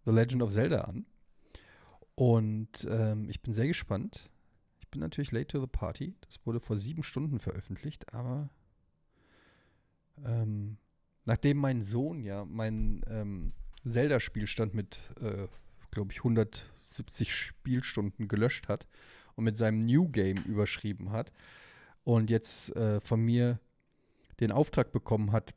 The Legend of Zelda an. Und ich bin sehr gespannt. Ich bin natürlich late to the party. Das wurde vor 7 Stunden veröffentlicht, aber nachdem mein Sohn ja mein Zelda-Spielstand mit, glaube ich, 170 Spielstunden gelöscht hat und mit seinem New Game überschrieben hat und jetzt von mir den Auftrag bekommen hat,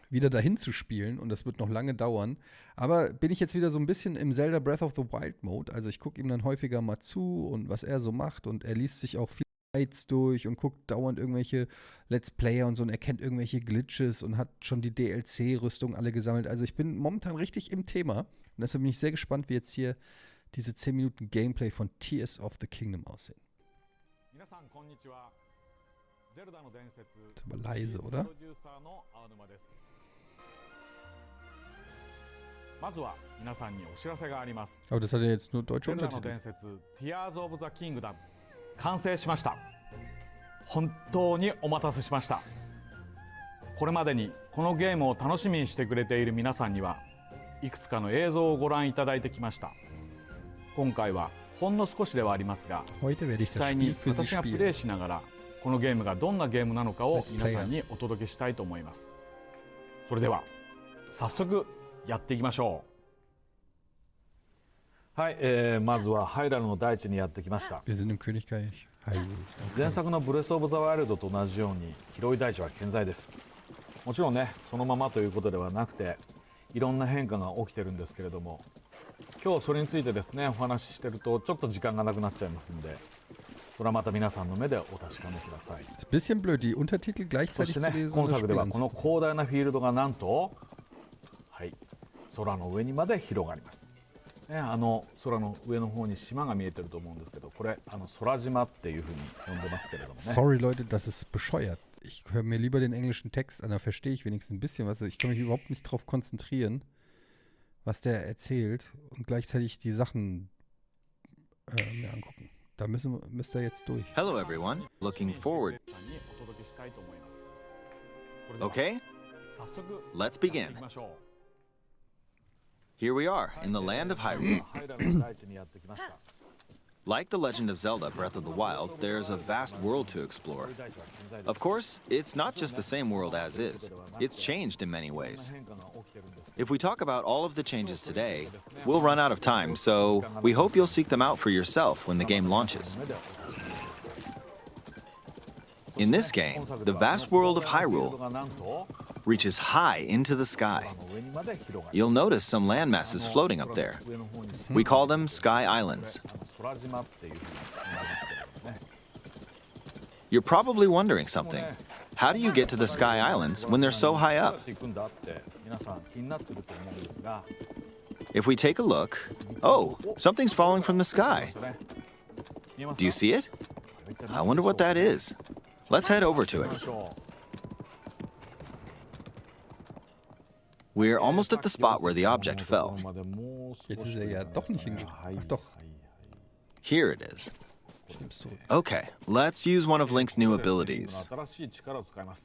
wieder dahin zu spielen, und das wird noch lange dauern. Aber bin ich jetzt wieder so ein bisschen im Zelda Breath of the Wild Mode. Also ich gucke ihm dann häufiger mal zu und was er so macht, und er liest sich auch viele Guides durch und guckt dauernd irgendwelche Let's Player und so und er kennt irgendwelche Glitches und hat schon die DLC-Rüstung alle gesammelt. Also ich bin momentan richtig im Thema und deshalb bin ich sehr gespannt, wie jetzt hier diese 10 Minuten Gameplay von Tears of the Kingdom aussehen. Ist aber leise, oder? Aber das hat ja jetzt nur deutsche Untertitel. 完成しました。本当にお待たせしました。これまでにこのゲームを楽しみにしてくれている皆さんにはいくつかの映像をご覧いただいてきました。今回はほんの少しではありますが、実際に私がプレイしながらこのゲームがどんなゲームなのかを皆さんにお届けしたいと思います。それでは早速やっていきましょう。はい、まずはハイラルの大地にやってきました。前作のブレス・オブ・ザ・ワイルドと同じように広い大地は健在です。もちろんね、そのままということではなくていろんな変化が起きてるんですけれども、今日それについてですねお話ししてるとちょっと時間がなくなっちゃいますんで、それはまた皆さんの目でお確かめください。Ist bisschen blöd, die Untertitel gleichzeitig zu lesen. 今作ではこの広大なフィールドがなんと、はい、空の上にまで広がります。ね、空の上の方に島が見えてると思うんですけど、これ空島っていうふうに呼んでますけれどもね。Sorry Leute, das ist bescheuert. Ich höre mir lieber den englischen Text an, da verstehe ich wenigstens ein bisschen was. Ich kann mich überhaupt nicht darauf konzentrieren, was der erzählt, und gleichzeitig die Sachen mir angucken. Da müsst ihr jetzt durch. Hello everyone, looking forward. Okay, let's begin. Here we are, in the land of Hyrule. Like The Legend of Zelda Breath of the Wild, there's a vast world to explore. Of course, it's not just the same world as is. It's changed in many ways. If we talk about all of the changes today, we'll run out of time, so we hope you'll seek them out for yourself when the game launches. In this game, the vast world of Hyrule reaches high into the sky. You'll notice some landmasses floating up there. We call them Sky Islands. You're probably wondering something. How do you get to the Sky Islands when they're so high up? If we take a look, oh, something's falling from the sky. Do you see it? I wonder what that is. Let's head over to it. We're almost at the spot where the object fell. Jetzt ist ja doch nicht hingekommen. Ach doch. Here it is. Okay, let's use one of Link's new abilities.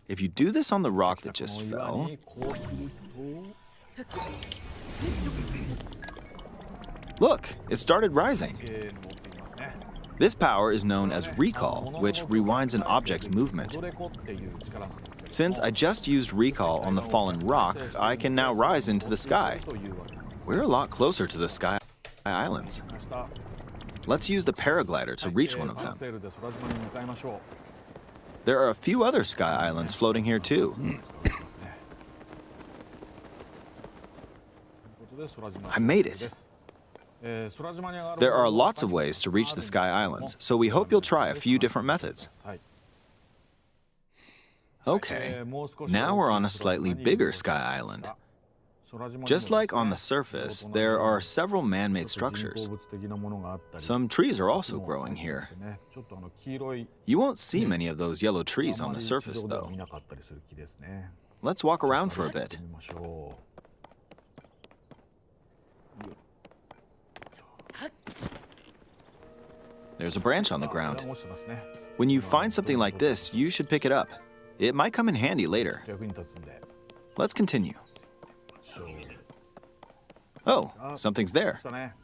If you do this on the rock that just fell... Look, it started rising. This power is known as recall, which rewinds an object's movement. Since I just used recall on the fallen rock, I can now rise into the sky. We're a lot closer to the Sky Islands. Let's use the paraglider to reach one of them. There are a few other Sky Islands floating here too. I made it. There are lots of ways to reach the Sky Islands, so we hope you'll try a few different methods. Okay, now we're on a slightly bigger Sky Island. Just like on the surface, there are several man-made structures. Some trees are also growing here. You won't see many of those yellow trees on the surface, though. Let's walk around for a bit. There's a branch on the ground. When you find something like this, you should pick it up. It might come in handy later. 役に立つんで。 Let's continue. Oh, something's there. したね。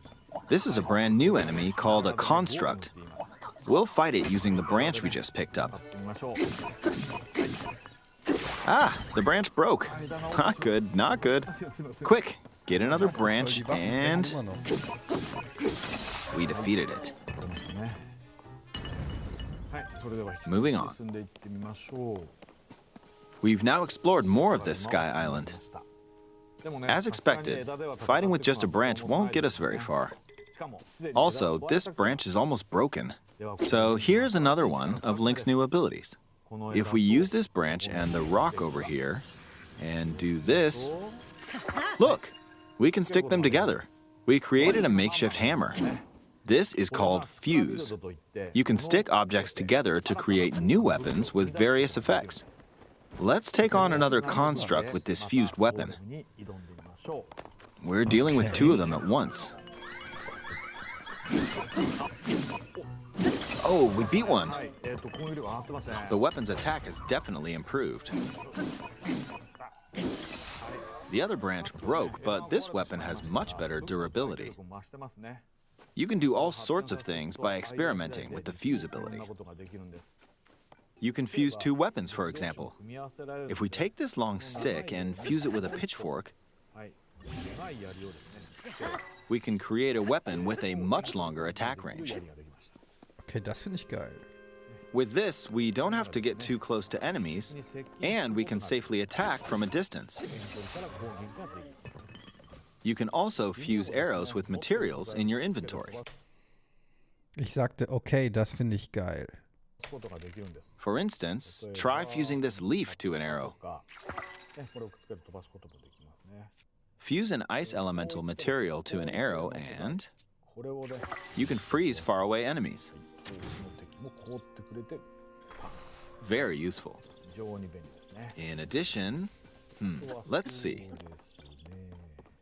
This is a brand new enemy called a construct. We'll fight it using the branch we just picked up. やってみましょう。 Ah, the branch broke. Not good, not good. Quick, get another branch and 今の we defeated it. これですね。はい、それでは Moving on. 進んでいってみましょう。 We've now explored more of this sky island. でもね、 As expected, fighting with just a branch won't get us very far. Also, this branch is almost broken. So here's another one of Link's new abilities. If we use this branch and the rock over here, and do this, look, we can stick them together. We created a makeshift hammer. This is called fuse. You can stick objects together to create new weapons with various effects. Let's take on another construct with this fused weapon. We're dealing with two of them at once. Oh, we beat one. はい、攻撃力上がってますね。 The weapon's attack has definitely improved. The other branch broke, but this weapon has much better durability. 増してますね。 You can do all sorts of things by experimenting with the fuse こん ability. なことができるんです。 You can fuse two weapons, for example. 組み合わせられる If we take this long stick and fuse it with a pitchfork, はい、長い槍をですね、 we can create a weapon with a much longer attack range. 槍ができました。 Okay, das finde ich geil. With this, we don't have to get too close to enemies, and we can safely attack from a distance. 距離から攻撃ができる。 You can also fuse arrows with materials in your inventory. Ich sagte, okay, das finde ich geil. ことができるんです。 For instance, try fusing this leaf to an arrow. か、ね、これをくっつけて飛ばすこともできますね。 Fuse an ice elemental material to an arrow, and これをね、 you can freeze faraway enemies. 遠くの敵も凍ってくれて、 Very useful. 非常に便利ですね。 In addition, let's see. ですね。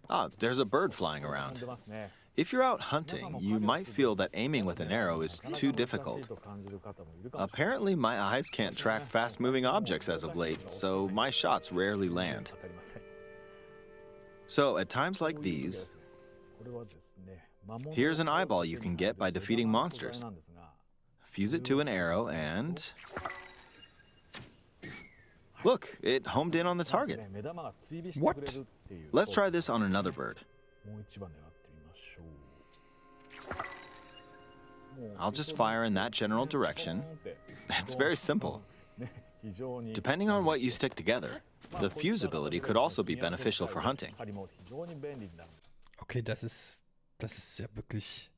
Ah, there's a bird flying 飛ん around. でますね。 If you're out hunting, you might feel that aiming with an arrow is too difficult. と感じる方もいるかもしれない Apparently, my eyes can't track fast moving objects as of late, so my shots rarely land. わかりません。 So, at times like these, これはですね、魔物 here's an eyeball you can get by defeating の monsters. なんですが、 Fuse it to an arrow, and look, it homed in on the target. ね、目玉が追尾してくれるっていう。 Let's try this on another bird. もう一番狙ってみましょう。 I'll just fire in that general direction. It's very simple. ね、非常に Depending on what you stick together, the fuse ability could also be beneficial for hunting. 針も非常に便利になる。 Okay, das ist ja wirklich.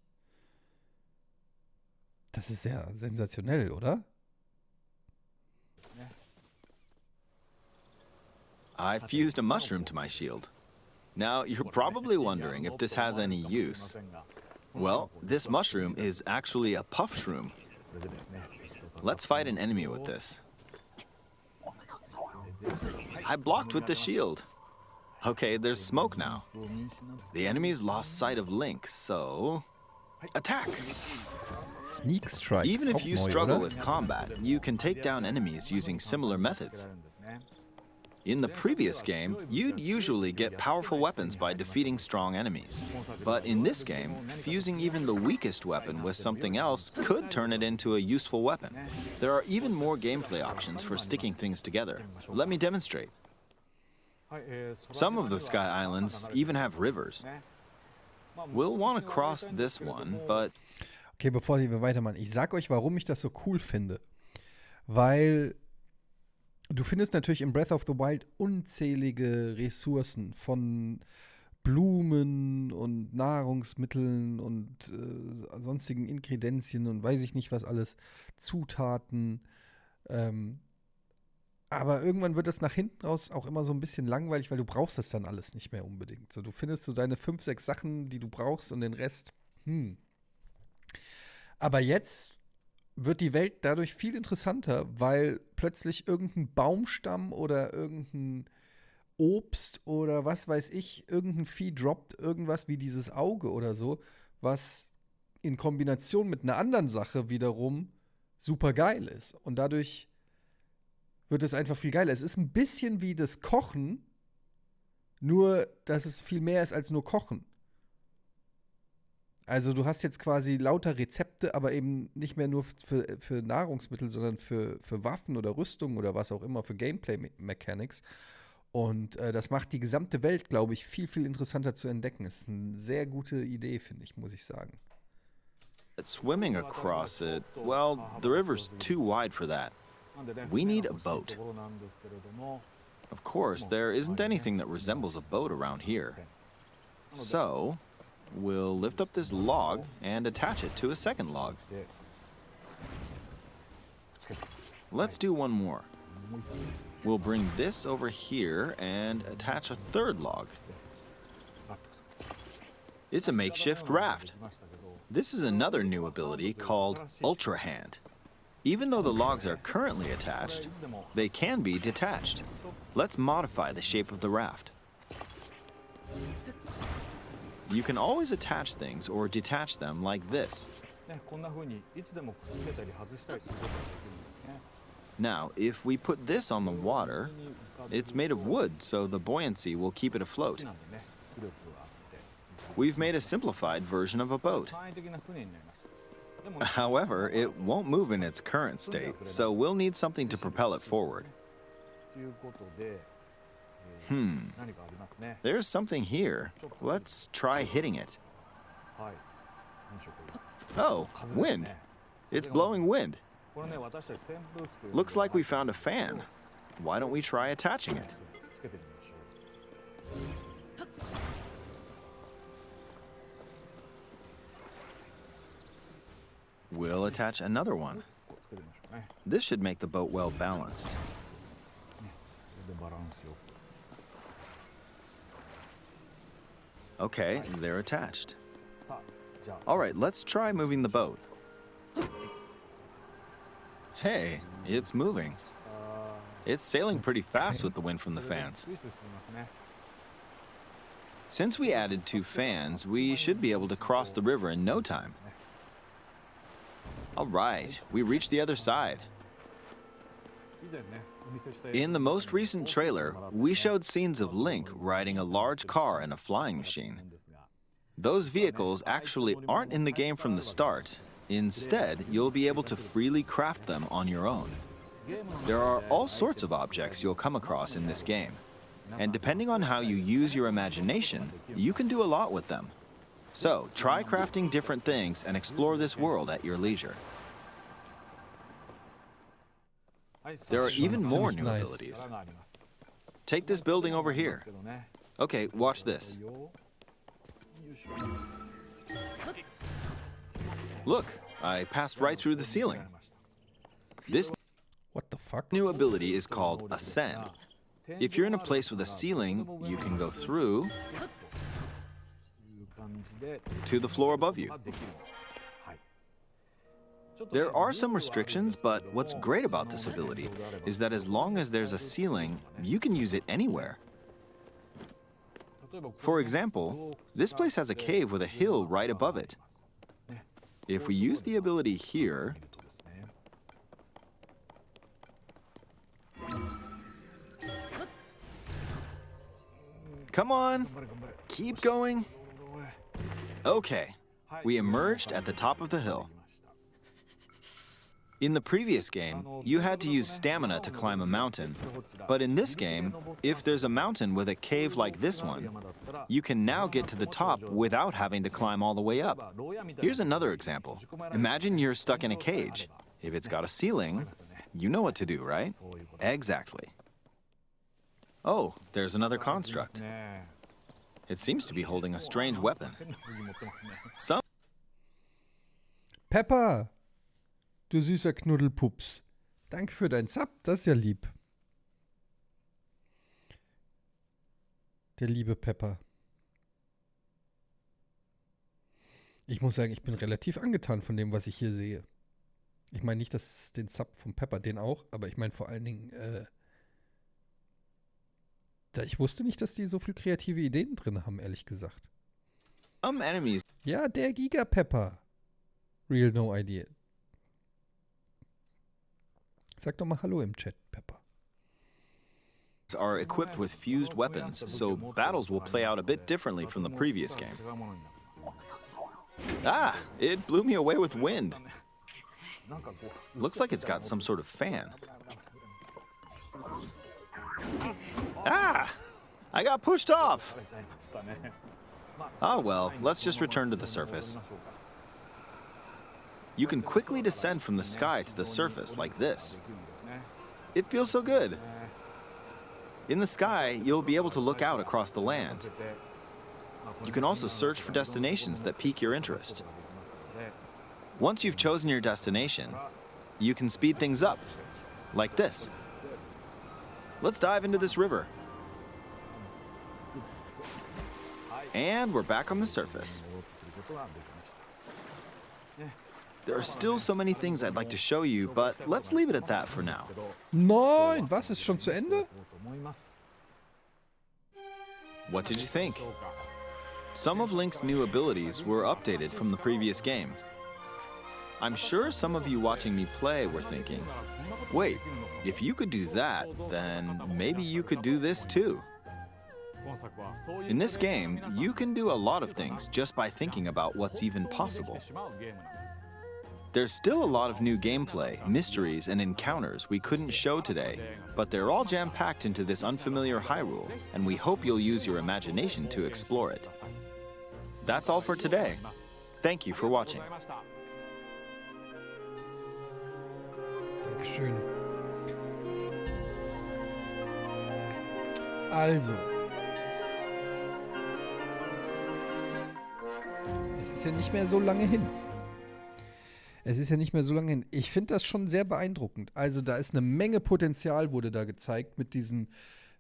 Das ist ja sensationell, oder? I fused a mushroom to my shield. Now, you're probably wondering if this has any use. Well, this mushroom is actually a puff shroom. これでですね、 Let's fight an enemy with this. I blocked with the shield. Okay, there's smoke now. The enemy's lost sight of Link, so attack! Sneak Strike. Even ist if auch you neu, struggle oder? with combat, you can take down enemies using similar methods. やるんですね。 In the previous game, you'd usually get powerful weapons by defeating strong enemies. But in this game, fusing even the weakest weapon with something else could turn it into a useful weapon. There are even more gameplay options for sticking things together. Let me demonstrate. はい、Some of the Sky Islands even have rivers. We'll want to cross this one, but Okay, bevor wir weitermachen, ich sag euch, warum ich das so cool finde. Weil du findest natürlich in Breath of the Wild unzählige Ressourcen von Blumen und Nahrungsmitteln und sonstigen Ingredienzien und weiß ich nicht was alles, Zutaten. Aber irgendwann wird das nach hinten raus auch immer so ein bisschen langweilig, weil du brauchst das dann alles nicht mehr unbedingt. So, du findest so deine 5, 6 Sachen, die du brauchst und den Rest, Aber jetzt wird die Welt dadurch viel interessanter, weil plötzlich irgendein Baumstamm oder irgendein Obst oder was weiß ich, irgendein Vieh droppt, irgendwas wie dieses Auge oder so, was in Kombination mit einer anderen Sache wiederum super geil ist. Und dadurch wird es einfach viel geiler. Es ist ein bisschen wie das Kochen, nur dass es viel mehr ist als nur Kochen. Also du hast jetzt quasi lauter Rezepte, aber eben nicht mehr nur für Nahrungsmittel, sondern für Waffen oder Rüstungen oder was auch immer, für Gameplay-Mechanics. Und das macht die gesamte Welt, glaube ich, viel, viel interessanter zu entdecken. Ist eine sehr gute Idee, finde ich, muss ich sagen. Swimming across it, well, the river's too wide for that. We need a boat. Of course, there isn't anything that resembles a boat around here. So, we'll lift up this log and attach it to a second log. Let's do one more. We'll bring this over here and attach a third log. It's a makeshift raft. This is another new ability called Ultra Hand. Even though the logs are currently attached, they can be detached. Let's modify the shape of the raft. You can always attach things or detach them like this. Now, if we put this on the water, it's made of wood, so the buoyancy will keep it afloat. We've made a simplified version of a boat. However, it won't move in its current state, so we'll need something to propel it forward. There's something here. Let's try hitting it. Oh, wind. It's blowing wind. Looks like we found a fan. Why don't we try attaching it? We'll attach another one. This should make the boat well balanced. Okay, they're attached. All right, let's try moving the boat. Hey, it's moving. It's sailing pretty fast with the wind from the fans. Since we added 2 fans, we should be able to cross the river in no time. All right, we reached the other side. In the most recent trailer, we showed scenes of Link riding a large car and a flying machine. Those vehicles actually aren't in the game from the start. Instead, you'll be able to freely craft them on your own. There are all sorts of objects you'll come across in this game. And depending on how you use your imagination, you can do a lot with them. So, try crafting different things and explore this world at your leisure. There are even more new abilities. Take this building over here. Okay, watch this. Look, I passed right through the ceiling. This What the fuck? new ability is called Ascend. If you're in a place with a ceiling, you can go through to the floor above you. There are some restrictions, but what's great about this ability is that as long as there's a ceiling, you can use it anywhere. For example, this place has a cave with a hill right above it. If we use the ability here, come on, keep going. Okay, we emerged at the top of the hill. In the previous game, you had to use stamina to climb a mountain, but in this game, if there's a mountain with a cave like this one, you can now get to the top without having to climb all the way up. Here's another example. Imagine you're stuck in a cage. If it's got a ceiling, you know what to do, right? Exactly. Oh, there's another construct. It seems to be holding a strange weapon. Some Pepper! Du süßer Knuddelpups. Danke für dein Sub, das ist ja lieb. Der liebe Pepper. Ich muss sagen, ich bin relativ angetan von dem, was ich hier sehe. Ich meine nicht, dass den Sub vom Pepper, den auch, aber ich meine vor allen Dingen, ich wusste nicht, dass die so viel kreative Ideen drin haben, ehrlich gesagt. enemies. Ja, der Giga-Pepper. Real No Idea. Sag doch mal Hallo im Chat, Pepper. are equipped with fused weapons, so battles will play out a bit differently from the previous game. Ah, it blew me away with wind. Looks like it's got some sort of fan. Ah! I got pushed off! Ah well, let's just return to the surface. You can quickly descend from the sky to the surface like this. It feels so good. In the sky, you'll be able to look out across the land. You can also search for destinations that pique your interest. Once you've chosen your destination, you can speed things up, like this. Let's dive into this river. And we're back on the surface. There are still so many things I'd like to show you, but let's leave it at that for now. Nein, was? Ist schon zu Ende? What did you think? Some of Link's new abilities were updated from the previous game. I'm sure some of you watching me play were thinking, wait, if you could do that, then maybe you could do this too. In this game, you can do a lot of things just by thinking about what's even possible. There's still a lot of new gameplay, mysteries, and encounters we couldn't show today, but they're all jam-packed into this unfamiliar Hyrule, and we hope you'll use your imagination to explore it. That's all for today. Thank you for watching. Dankeschön. Also. Es ist ja nicht mehr so lange hin. Ich finde das schon sehr beeindruckend. Also da ist eine Menge Potenzial, wurde da gezeigt mit diesen.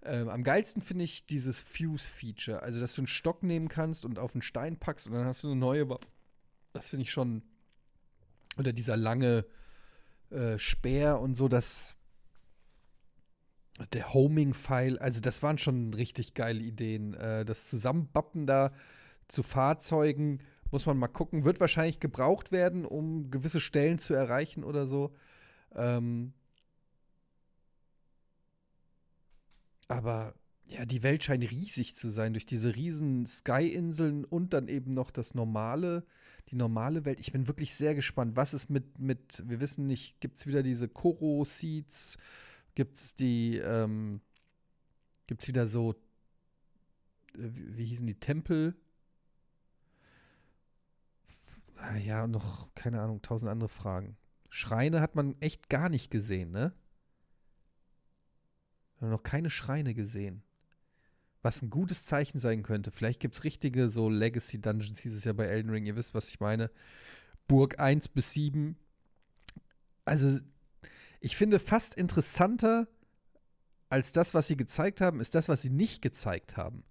Am geilsten finde ich dieses Fuse-Feature. Also, dass du einen Stock nehmen kannst und auf einen Stein packst und dann hast du eine neue Waffe. Das finde ich schon. Oder dieser lange Speer und so, der Homing-Pfeil, also das waren schon richtig geile Ideen. Das Zusammenbappen da zu Fahrzeugen, muss man mal gucken, wird wahrscheinlich gebraucht werden, um gewisse Stellen zu erreichen oder so. Aber ja, die Welt scheint riesig zu sein, durch diese riesen Sky-Inseln und dann eben noch die normale Welt. Ich bin wirklich sehr gespannt, was ist mit wir wissen nicht, gibt es wieder diese Koro-Seeds, gibt es wieder so, wie hießen die, Tempel? Ja, und noch, keine Ahnung, 1000 andere Fragen. Schreine hat man echt gar nicht gesehen, ne? Wir haben noch keine Schreine gesehen. Was ein gutes Zeichen sein könnte. Vielleicht gibt es richtige so Legacy-Dungeons, hieß es ja bei Elden Ring. Ihr wisst, was ich meine. Burg 1 bis 7. Also, ich finde fast interessanter als das, was sie gezeigt haben, ist das, was sie nicht gezeigt haben.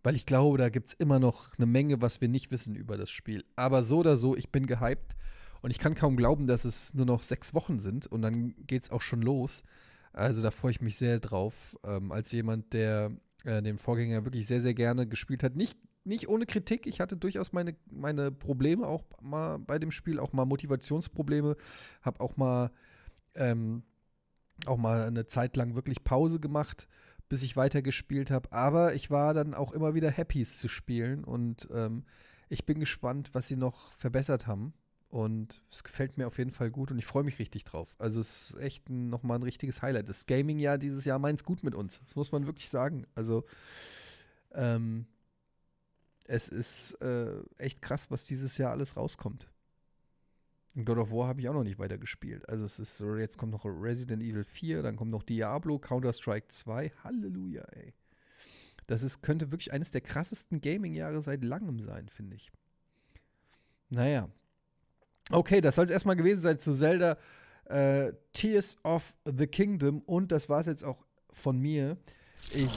Weil ich glaube, da gibt es immer noch eine Menge, was wir nicht wissen über das Spiel. Aber so oder so, ich bin gehypt. Und ich kann kaum glauben, dass es nur noch 6 Wochen sind. Und dann geht es auch schon los. Also da freue ich mich sehr drauf, als jemand, der den Vorgänger wirklich sehr, sehr gerne gespielt hat. Nicht ohne Kritik, ich hatte durchaus meine Probleme auch mal bei dem Spiel, auch mal Motivationsprobleme, habe auch mal eine Zeit lang wirklich Pause gemacht, bis ich weitergespielt habe. Aber ich war dann auch immer wieder happy, es zu spielen und ich bin gespannt, was sie noch verbessert haben. Und es gefällt mir auf jeden Fall gut und ich freue mich richtig drauf. Also es ist echt nochmal ein richtiges Highlight. Das Gaming-Jahr dieses Jahr meint's gut mit uns. Das muss man wirklich sagen. Also es ist echt krass, was dieses Jahr alles rauskommt. In God of War habe ich auch noch nicht weiter gespielt. Also es ist so, jetzt kommt noch Resident Evil 4, dann kommt noch Diablo, Counter-Strike 2. Halleluja, ey. Könnte wirklich eines der krassesten Gaming-Jahre seit langem sein, finde ich. Naja. Okay, das soll es erstmal gewesen sein zu Zelda Tears of the Kingdom. Und das war es jetzt auch von mir. Ich